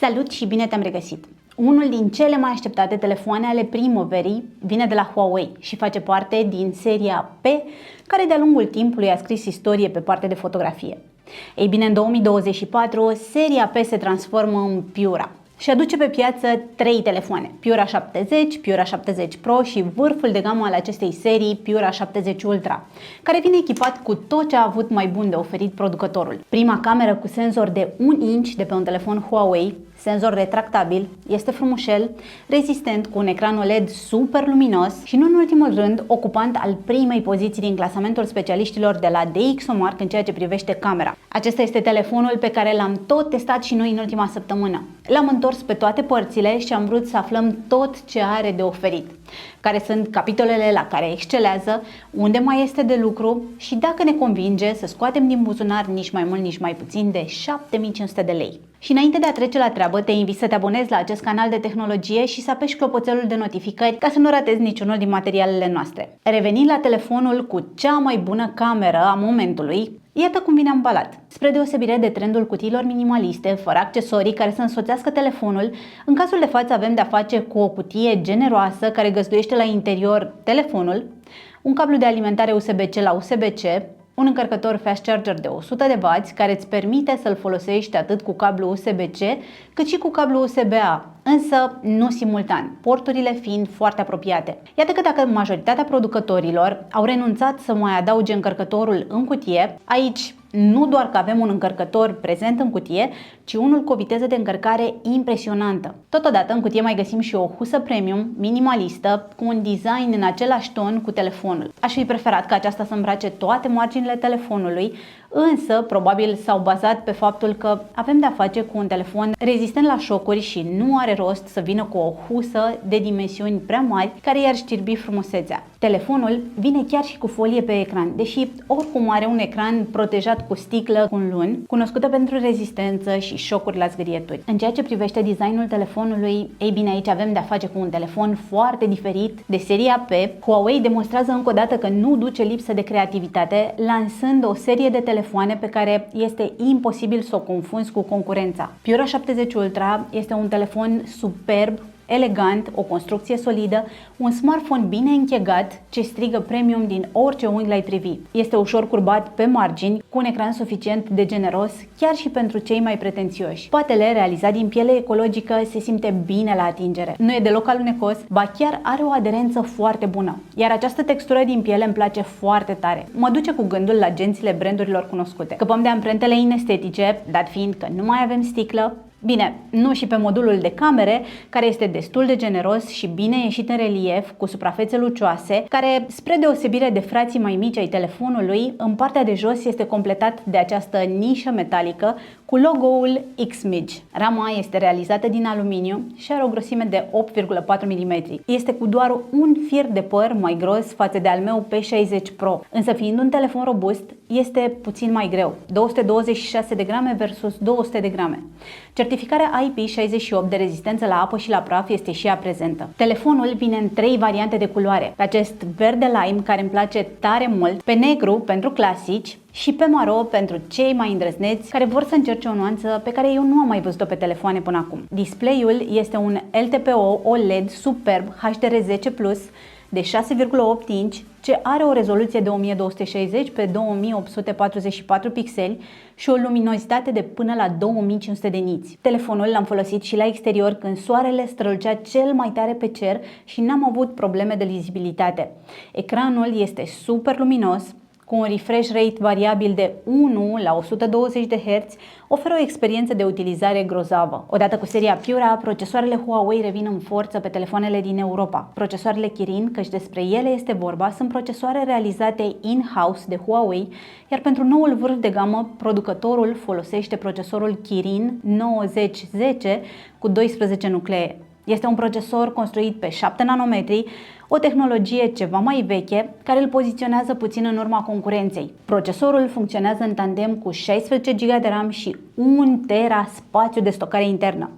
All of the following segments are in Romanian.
Salut și bine te-am regăsit! Unul din cele mai așteptate telefoane ale primăverii vine de la Huawei și face parte din seria P, care de-a lungul timpului a scris istorie pe partea de fotografie. Ei bine, în 2024, seria P se transformă în Piura și aduce pe piață 3 telefoane, Piura 70, Piura 70 Pro și vârful de gamă al acestei serii, Piura 70 Ultra, care vine echipat cu tot ce a avut mai bun de oferit producătorul. Prima cameră cu senzor de 1 inch de pe un telefon Huawei, senzor retractabil, este frumușel, rezistent, cu un ecran OLED super luminos și, nu în ultimul rând, ocupant al primei poziții din clasamentul specialiștilor de la DxOMark în ceea ce privește camera. Acesta este telefonul pe care l-am tot testat și noi în ultima săptămână. L-am întors pe toate părțile și am vrut să aflăm tot ce are de oferit, care sunt capitolele la care excelează, unde mai este de lucru și, dacă ne convinge, să scoatem din buzunar nici mai mult, nici mai puțin de 7500 de lei. Și înainte de a trece la treabă, te invit să te abonezi la acest canal de tehnologie și să apeși clopoțelul de notificări ca să nu ratezi niciunul din materialele noastre. Revenind la telefonul cu cea mai bună cameră a momentului, iată cum vine ambalat. Spre deosebire de trendul cutiilor minimaliste, fără accesorii care să însoțească telefonul, în cazul de față avem de-a face cu o cutie generoasă care găzduiește la interior telefonul, un cablu de alimentare USB-C la USB-C, un încărcător fast charger de 100 de W care îți permite să-l folosești atât cu cablu USB-C cât și cu cablu USB-A, însă nu simultan, porturile fiind foarte apropiate. Iată că dacă majoritatea producătorilor au renunțat să mai adauge încărcătorul în cutie, aici nu doar că avem un încărcător prezent în cutie, ci unul cu o viteză de încărcare impresionantă. Totodată în cutie mai găsim și o husă premium, minimalistă, cu un design în același ton cu telefonul. Aș fi preferat ca aceasta să îmbrace toate marginile telefonului, însă probabil s-au bazat pe faptul că avem de-a face cu un telefon rezistent la șocuri și nu are rost să vină cu o husă de dimensiuni prea mari care i-ar știrbi frumusețea. Telefonul vine chiar și cu folie pe ecran, deși oricum are un ecran protejat cu sticlă cunlun, cunoscută pentru rezistență și șocuri la zgârieturi. În ceea ce privește designul telefonului, ei bine, aici avem de-a face cu un telefon foarte diferit de seria P. Huawei demonstrează încă o dată că nu duce lipsă de creativitate, lansând o serie de telefoane pe care este imposibil să o confunzi cu concurența. Piura 70 Ultra este un telefon superb, elegant, o construcție solidă, un smartphone bine închegat ce strigă premium din orice unghi l-ai privi. Este ușor curbat pe margini, cu un ecran suficient de generos, chiar și pentru cei mai pretențioși. Spatele, realizat din piele ecologică, se simte bine la atingere. Nu e deloc alunecos, ba chiar are o aderență foarte bună. Iar această textură din piele îmi place foarte tare. Mă duce cu gândul la gențile brandurilor cunoscute. Scăpăm de amprentele inestetice, dat fiind că nu mai avem sticlă. Bine, nu și pe modulul de camere, care este destul de generos și bine ieșit în relief, cu suprafețe lucioase, care, spre deosebire de frații mai mici ai telefonului, în partea de jos este completat de această nișă metalică cu logo-ul Xmig. Rama este realizată din aluminiu și are o grosime de 8,4 mm. Este cu doar un fir de păr mai gros față de al meu P60 Pro, însă fiind un telefon robust, este puțin mai greu, 226 de grame versus 200 de grame. Certificarea IP68 de rezistență la apă și la praf este și ea prezentă. Telefonul vine în 3 variante de culoare, pe acest verde lime care îmi place tare mult, pe negru pentru clasici și pe maro pentru cei mai îndrăzneți care vor să încerce o nuanță pe care eu nu am mai văzut-o pe telefoane până acum. Display-ul este un LTPO OLED superb HDR10+ de 6,8 inch, ce are o rezoluție de 1260 pe 2844 pixeli și o luminozitate de până la 2500 de niți. Telefonul l-am folosit și la exterior când soarele strălucea cel mai tare pe cer și n-am avut probleme de lizibilitate. Ecranul este super luminos, cu un refresh rate variabil de 1 la 120 de Hz, oferă o experiență de utilizare grozavă. Odată cu seria Piura, procesoarele Huawei revin în forță pe telefoanele din Europa. Procesoarele Kirin, căci despre ele este vorba, sunt procesoare realizate in-house de Huawei, iar pentru noul vârf de gamă, producătorul folosește procesorul Kirin 9010 cu 12 nuclee. Este un procesor construit pe 7 nanometri, o tehnologie ceva mai veche, care îl poziționează puțin în urma concurenței. Procesorul funcționează în tandem cu 16 GB de RAM și 1 tera spațiu de stocare internă.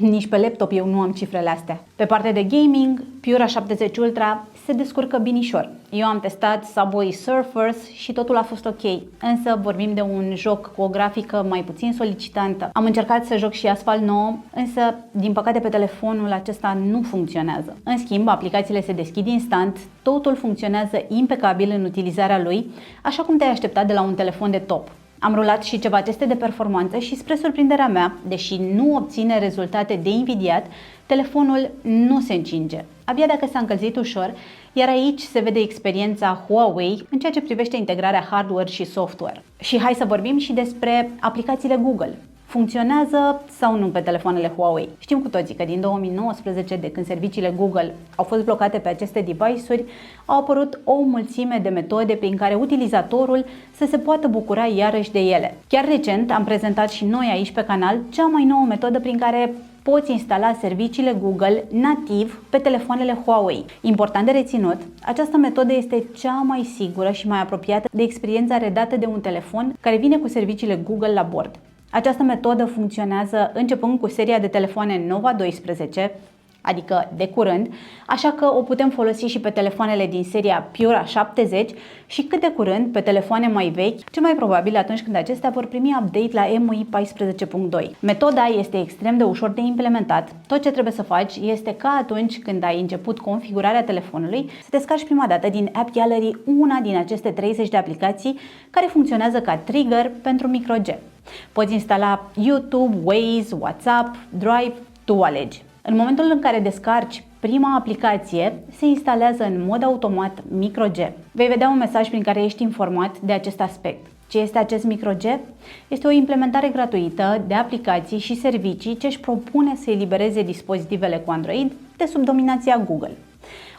Nici pe laptop eu nu am cifrele astea. Pe partea de gaming, Piura 70 Ultra se descurcă binișor. Eu am testat Subway Surfers și totul a fost ok, însă vorbim de un joc cu o grafică mai puțin solicitantă. Am încercat să joc și Asphalt 9, însă din păcate pe telefonul acesta nu funcționează. În schimb, aplicațiile se deschid instant, totul funcționează impecabil în utilizarea lui, așa cum te-ai aștepta de la un telefon de top. Am rulat și ceva teste de performanță și spre surprinderea mea, deși nu obține rezultate de invidiat, telefonul nu se încinge. Abia dacă s-a încălzit ușor, iar aici se vede experiența Huawei în ceea ce privește integrarea hardware și software. Și hai să vorbim și despre aplicațiile Google. Funcționează sau nu pe telefoanele Huawei? Știm cu toții că din 2019, de când serviciile Google au fost blocate pe aceste device-uri, au apărut o mulțime de metode prin care utilizatorul să se poată bucura iarăși de ele. Chiar recent am prezentat și noi aici pe canal cea mai nouă metodă prin care poți instala serviciile Google nativ pe telefoanele Huawei. Important de reținut, această metodă este cea mai sigură și mai apropiată de experiența redată de un telefon care vine cu serviciile Google la bord. Această metodă funcționează începând cu seria de telefoane Nova 12, adică de curând, așa că o putem folosi și pe telefoanele din seria Piura 70 și cât de curând pe telefoane mai vechi, cel mai probabil atunci când acestea vor primi update la MUI 14.2. Metoda este extrem de ușor de implementat. Tot ce trebuie să faci este ca atunci când ai început configurarea telefonului, să descarci prima dată din App Gallery una din aceste 30 de aplicații care funcționează ca trigger pentru microG. Poți instala YouTube, Waze, WhatsApp, Drive, tu alegi. În momentul în care descarci prima aplicație, se instalează în mod automat microG. Vei vedea un mesaj prin care ești informat de acest aspect. Ce este acest microG? Este o implementare gratuită de aplicații și servicii ce își propune să elibereze dispozitivele cu Android de sub dominația Google.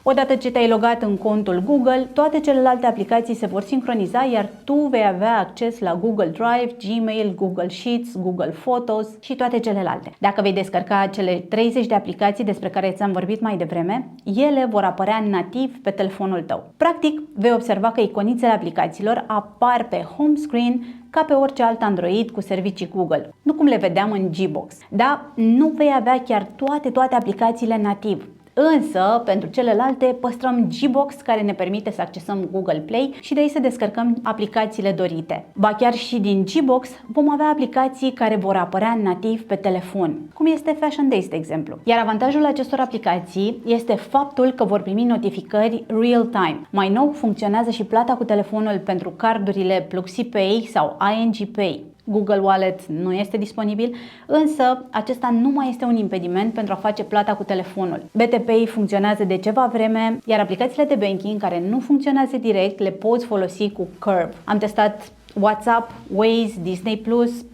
Odată ce te-ai logat în contul Google, toate celelalte aplicații se vor sincroniza, iar tu vei avea acces la Google Drive, Gmail, Google Sheets, Google Photos și toate celelalte. Dacă vei descărca cele 30 de aplicații despre care ți-am vorbit mai devreme, ele vor apărea nativ pe telefonul tău. Practic, vei observa că iconițele aplicațiilor apar pe home screen ca pe orice alt Android cu servicii Google, nu cum le vedeam în Gbox. Da, nu vei avea chiar toate aplicațiile nativ. Însă, pentru celelalte, păstrăm Gbox, care ne permite să accesăm Google Play și de aici să descărcăm aplicațiile dorite. Ba chiar și din Gbox vom avea aplicații care vor apărea nativ pe telefon, cum este Fashion Days, de exemplu. Iar avantajul acestor aplicații este faptul că vor primi notificări real-time. Mai nou, funcționează și plata cu telefonul pentru cardurile PluxyPay sau ING Pay. Google Wallet nu este disponibil, însă acesta nu mai este un impediment pentru a face plata cu telefonul. BTP funcționează de ceva vreme, iar aplicațiile de banking care nu funcționează direct le poți folosi cu Curve. Am testat WhatsApp, Waze, Disney+,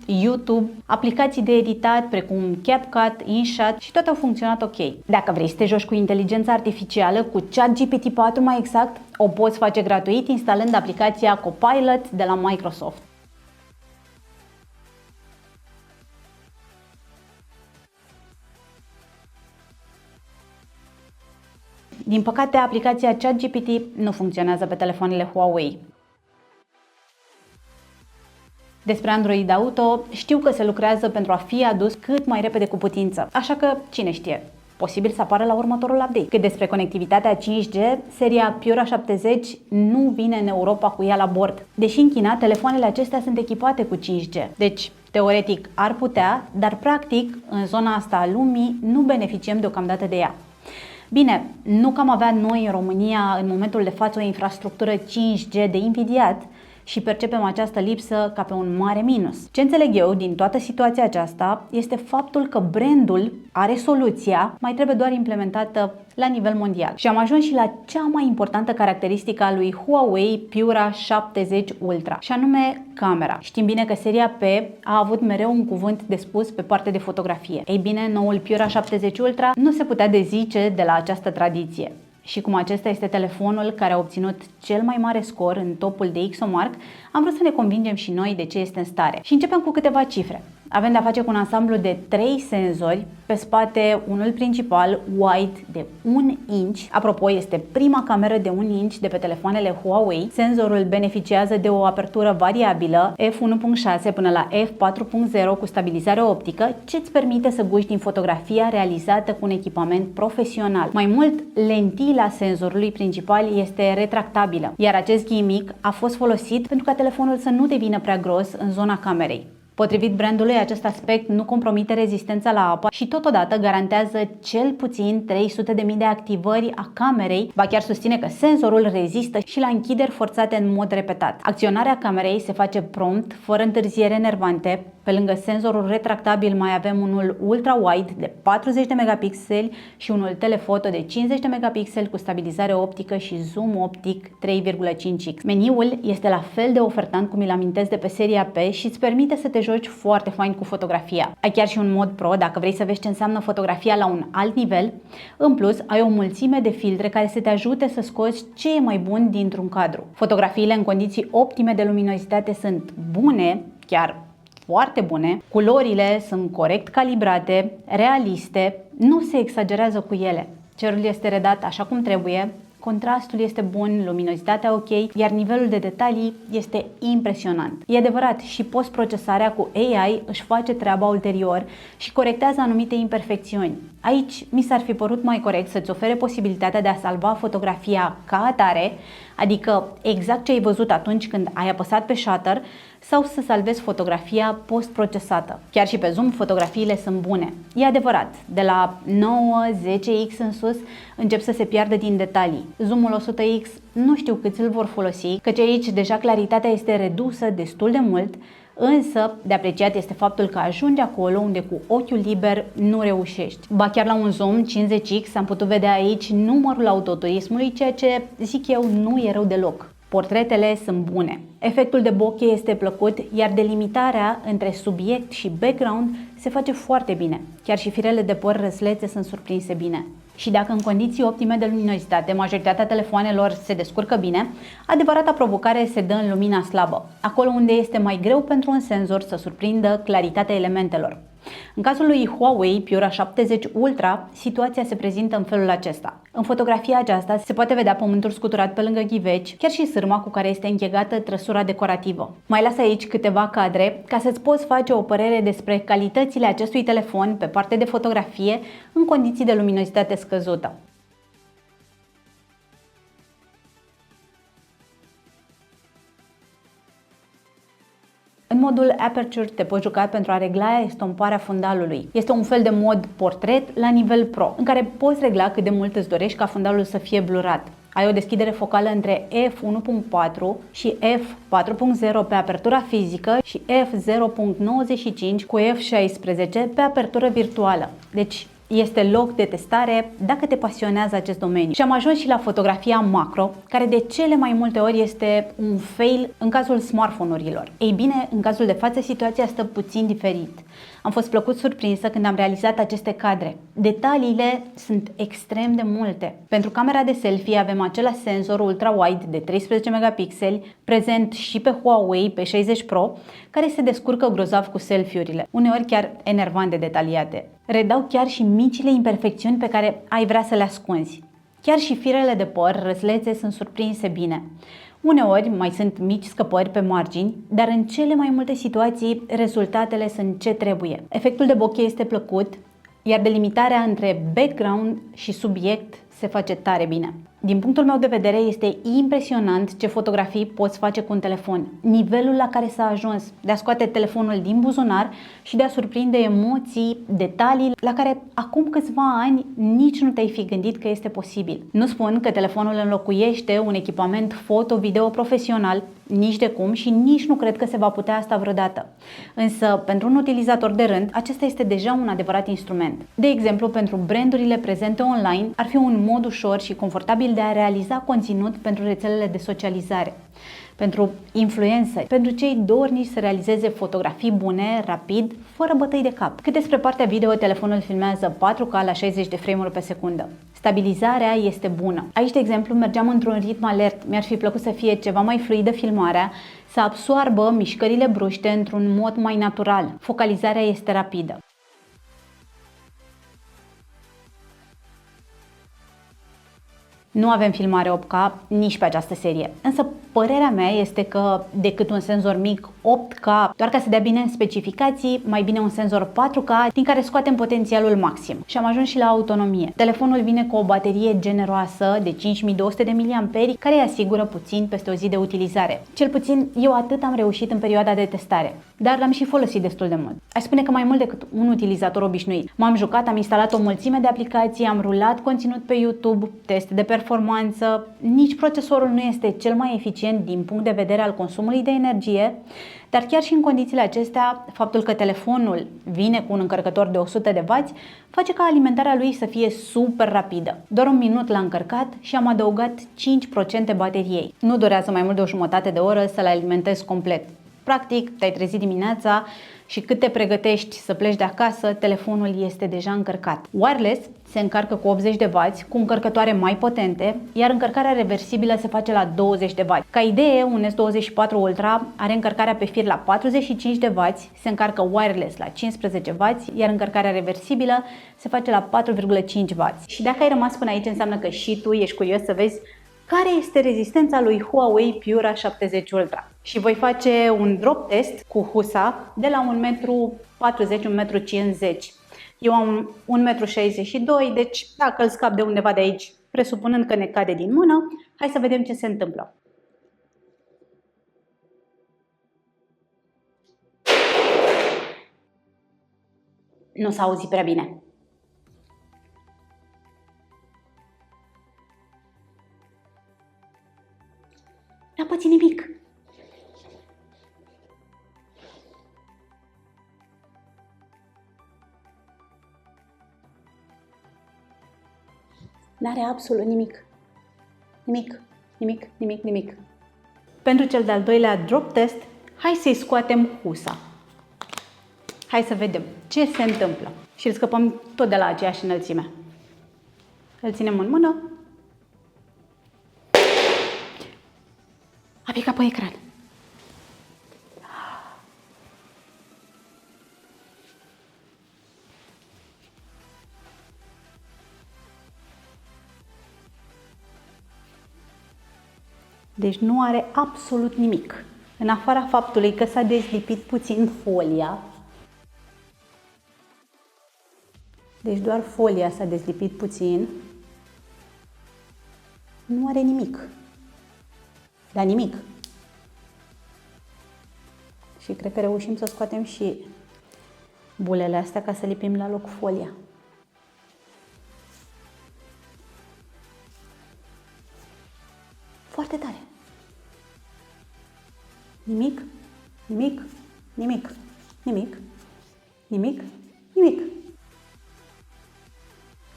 YouTube, aplicații de editat precum CapCut, InShot și toate au funcționat ok. Dacă vrei să te joci cu inteligența artificială, cu ChatGPT 4 mai exact, o poți face gratuit instalând aplicația Copilot de la Microsoft. Din păcate, aplicația ChatGPT nu funcționează pe telefoanele Huawei. Despre Android Auto, știu că se lucrează pentru a fi adus cât mai repede cu putință, așa că cine știe, posibil să apară la următorul update. Cât despre conectivitatea 5G, seria Piura 70 nu vine în Europa cu ea la bord. Deși în China, telefoanele acestea sunt echipate cu 5G, deci teoretic ar putea, dar practic în zona asta a lumii nu beneficiem deocamdată de ea. Bine, nu că am avea noi în România în momentul de față o infrastructură 5G de invidiat și percepem această lipsă ca pe un mare minus. Ce înțeleg eu din toată situația aceasta este faptul că brandul are soluția, mai trebuie doar implementată la nivel mondial. Și am ajuns și la cea mai importantă caracteristică a lui Huawei Piura 70 Ultra, și anume camera. Știm bine că seria P a avut mereu un cuvânt de spus pe partea de fotografie. Ei bine, noul Piura 70 Ultra nu se putea dezice de la această tradiție. Și cum acesta este telefonul care a obținut cel mai mare scor în topul de Ixomark, am vrut să ne convingem și noi de ce este în stare. Și începem cu câteva cifre. Avem de-a face cu un ansamblu de 3 senzori, pe spate unul principal wide de 1 inch. Apropo, este prima cameră de 1 inch de pe telefoanele Huawei. Senzorul beneficiază de o apertură variabilă f1.6 până la f4.0 cu stabilizare optică, ce îți permite să guși din fotografia realizată cu un echipament profesional. Mai mult, lentila senzorului principal este retractabilă, iar acest gimmick a fost folosit pentru ca telefonul să nu devină prea gros în zona camerei. Potrivit brandului, acest aspect nu compromite rezistența la apă și totodată garantează cel puțin 300.000 de activări a camerei, ba chiar susține că senzorul rezistă și la închideri forțate în mod repetat. Acționarea camerei se face prompt, fără întârziere enervante. Pe lângă senzorul retractabil mai avem unul ultra-wide de 40 de megapixeli și unul telefoto de 50 de megapixeli cu stabilizare optică și zoom optic 3,5x. Meniul este la fel de ofertant cum îl amintesc de pe seria P și îți permite să te joci foarte fain cu fotografia. Ai chiar și un mod pro dacă vrei să vezi ce înseamnă fotografia la un alt nivel. În plus, ai o mulțime de filtre care să te ajute să scoți ce e mai bun dintr-un cadru. Fotografiile în condiții optime de luminozitate sunt bune, chiar foarte bune, culorile sunt corect calibrate, realiste, nu se exagerează cu ele. Cerul este redat așa cum trebuie, contrastul este bun, luminozitatea ok, iar nivelul de detalii este impresionant. E adevărat, și postprocesarea cu AI își face treaba ulterior și corectează anumite imperfecțiuni. Aici mi s-ar fi părut mai corect să-ți ofere posibilitatea de a salva fotografia ca atare, adică exact ce ai văzut atunci când ai apăsat pe shutter, sau să salvezi fotografia post-procesată. Chiar și pe zoom fotografiile sunt bune. E adevărat, de la 9-10x în sus încep să se piardă din detalii. Zoomul 100x nu știu cât îl vor folosi, căci aici deja claritatea este redusă destul de mult, însă de apreciat este faptul că ajungi acolo unde cu ochiul liber nu reușești. Ba chiar la un zoom 50x am putut vedea aici numărul autoturismului, ceea ce zic eu nu e rău deloc. Portretele sunt bune. Efectul de bokeh este plăcut, iar delimitarea între subiect și background se face foarte bine. Chiar și firele de păr răslețe sunt surprinse bine. Și dacă în condiții optime de luminozitate majoritatea telefoanelor se descurcă bine, adevărata provocare se dă în lumina slabă, acolo unde este mai greu pentru un senzor să surprindă claritatea elementelor. În cazul lui Huawei Pura 70 Ultra, situația se prezintă în felul acesta. În fotografia aceasta se poate vedea pământul scuturat pe lângă ghiveci, chiar și sârma cu care este închegată trăsura decorativă. Mai las aici câteva cadre ca să-ți poți face o părere despre calitățile acestui telefon pe partea de fotografie în condiții de luminozitate scăzută. În modul Aperture te poți juca pentru a regla estomparea fundalului. Este un fel de mod portret la nivel pro, în care poți regla cât de mult îți dorești ca fundalul să fie blurat. Ai o deschidere focală între f1.4 și f4.0 pe apertura fizică și f0.95 cu f16 pe apertură virtuală. Deci este loc de testare dacă te pasionează acest domeniu. Și am ajuns și la fotografia macro, care de cele mai multe ori este un fail în cazul smartphone-urilor. Ei bine, în cazul de față situația stă puțin diferit. Am fost plăcut surprinsă când am realizat aceste cadre. Detaliile sunt extrem de multe. Pentru camera de selfie avem același senzor ultra-wide de 13 megapixeli, prezent și pe Huawei P60 Pro, care se descurcă grozav cu selfie-urile, uneori chiar enervant de detaliate. Redau chiar și micile imperfecțiuni pe care ai vrea să le ascunzi. Chiar și firele de păr răslețe sunt surprinse bine. Uneori mai sunt mici scăpări pe margini, dar în cele mai multe situații rezultatele sunt ce trebuie. Efectul de bokeh este plăcut, iar delimitarea între background și subiect se face tare bine. Din punctul meu de vedere, este impresionant ce fotografii poți face cu un telefon. Nivelul la care s-a ajuns de a scoate telefonul din buzunar și de a surprinde emoții, detalii la care acum câțiva ani nici nu te-ai fi gândit că este posibil. Nu spun că telefonul înlocuiește un echipament foto-video profesional, nici de cum, și nici nu cred că se va putea asta vreodată. Însă, pentru un utilizator de rând, acesta este deja un adevărat instrument. De exemplu, pentru brandurile prezente online, ar fi un mod ușor și confortabil de a realiza conținut pentru rețelele de socializare, pentru influenceri, pentru cei dornici să realizeze fotografii bune, rapid, fără bătăi de cap. Cât despre partea video, telefonul filmează 4K la 60 de frame-uri pe secundă. Stabilizarea este bună. Aici, de exemplu, mergeam într-un ritm alert. Mi-ar fi plăcut să fie ceva mai fluidă filmarea, să absoarbă mișcările bruște într-un mod mai natural. Focalizarea este rapidă. Nu avem filmare 8K nici pe această serie, însă părerea mea este că decât un senzor mic 8K, doar ca să dea bine în specificații, mai bine un senzor 4K din care scoatem potențialul maxim. Și am ajuns și la autonomie. Telefonul vine cu o baterie generoasă de 5200 de mAh care îi asigură puțin peste o zi de utilizare. Cel puțin eu atât am reușit în perioada de testare, dar l-am și folosit destul de mult. Aș spune că mai mult decât un utilizator obișnuit. M-am jucat, am instalat o mulțime de aplicații, am rulat conținut pe YouTube, teste de performanță. Nici procesorul nu este cel mai eficient din punct de vedere al consumului de energie, dar chiar și în condițiile acestea, faptul că telefonul vine cu un încărcător de 100 de W face ca alimentarea lui să fie super rapidă. Doar un minut l-am încărcat și am adăugat 5% bateriei. Nu durează mai mult de o jumătate de oră să-l alimentezi complet. Practic, te-ai trezit dimineața și cât te pregătești să pleci de acasă, telefonul este deja încărcat. Wireless se încarcă cu 80 de W, cu încărcătoare mai potente, iar încărcarea reversibilă se face la 20 de W. Ca idee, un S24 Ultra are încărcarea pe fir la 45 de W, se încarcă wireless la 15 W, iar încărcarea reversibilă se face la 4,5 W. Și dacă ai rămas până aici, înseamnă că și tu ești curios să vezi care este rezistența lui Huawei Piura 70 Ultra. Și voi face un drop test cu husa de la 1,40 m, 1,50 m. Eu am 1,62 m, deci dacă îl scap de undeva de aici, presupunând că ne cade din mână, hai să vedem ce se întâmplă. Nu s-a auzit prea bine. N-a pățit nimic. N-are absolut nimic. Nimic. Pentru cel de-al doilea drop test, hai să-i scoatem husa. Hai să vedem ce se întâmplă. Și îl scăpăm tot de la aceeași înălțime. Îl ținem în mână. A picat pe ecran. Deci nu are absolut nimic. În afara faptului că s-a dezlipit puțin folia. Deci doar folia s-a dezlipit puțin. Nu are nimic. Dar nimic. Și cred că reușim să scoatem și bulele astea ca să lipim la loc folia. Foarte tare. Nimic.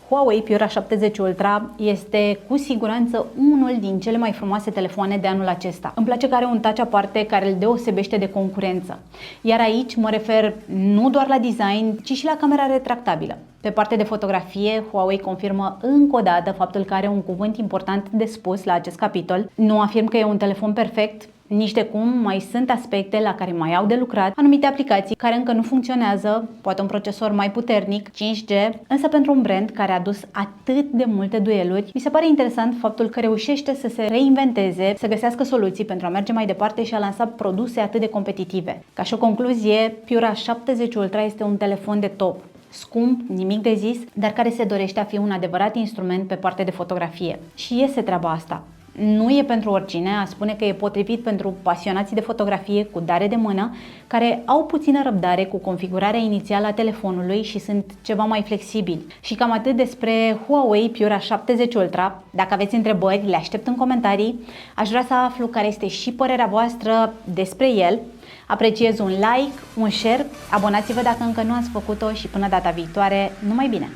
Huawei Piura 70 Ultra este cu siguranță unul din cele mai frumoase telefoane de anul acesta. Îmi place că are un touch aparte care îl deosebește de concurență. Iar aici mă refer nu doar la design, ci și la camera retractabilă. Pe partea de fotografie, Huawei confirmă încă o dată faptul că are un cuvânt important de spus la acest capitol. Nu afirm că e un telefon perfect, nici de cum, mai sunt aspecte la care mai au de lucrat, anumite aplicații care încă nu funcționează, poate un procesor mai puternic, 5G, însă pentru un brand care a adus atât de multe dueluri, mi se pare interesant faptul că reușește să se reinventeze, să găsească soluții pentru a merge mai departe și a lansa produse atât de competitive. Ca și o concluzie, Piura 70 Ultra este un telefon de top. Scump, nimic de zis, dar care se dorește a fi un adevărat instrument pe partea de fotografie. Și iese treaba asta. Nu e pentru oricine, a spune că e potrivit pentru pasionații de fotografie cu dare de mână, care au puțină răbdare cu configurarea inițială a telefonului și sunt ceva mai flexibili. Și cam atât despre Huawei Piura 70 Ultra. Dacă aveți întrebări, le aștept în comentarii. Aș vrea să aflu care este și părerea voastră despre el. Apreciez un like, un share, abonați-vă dacă încă nu ați făcut-o și până data viitoare, numai bine!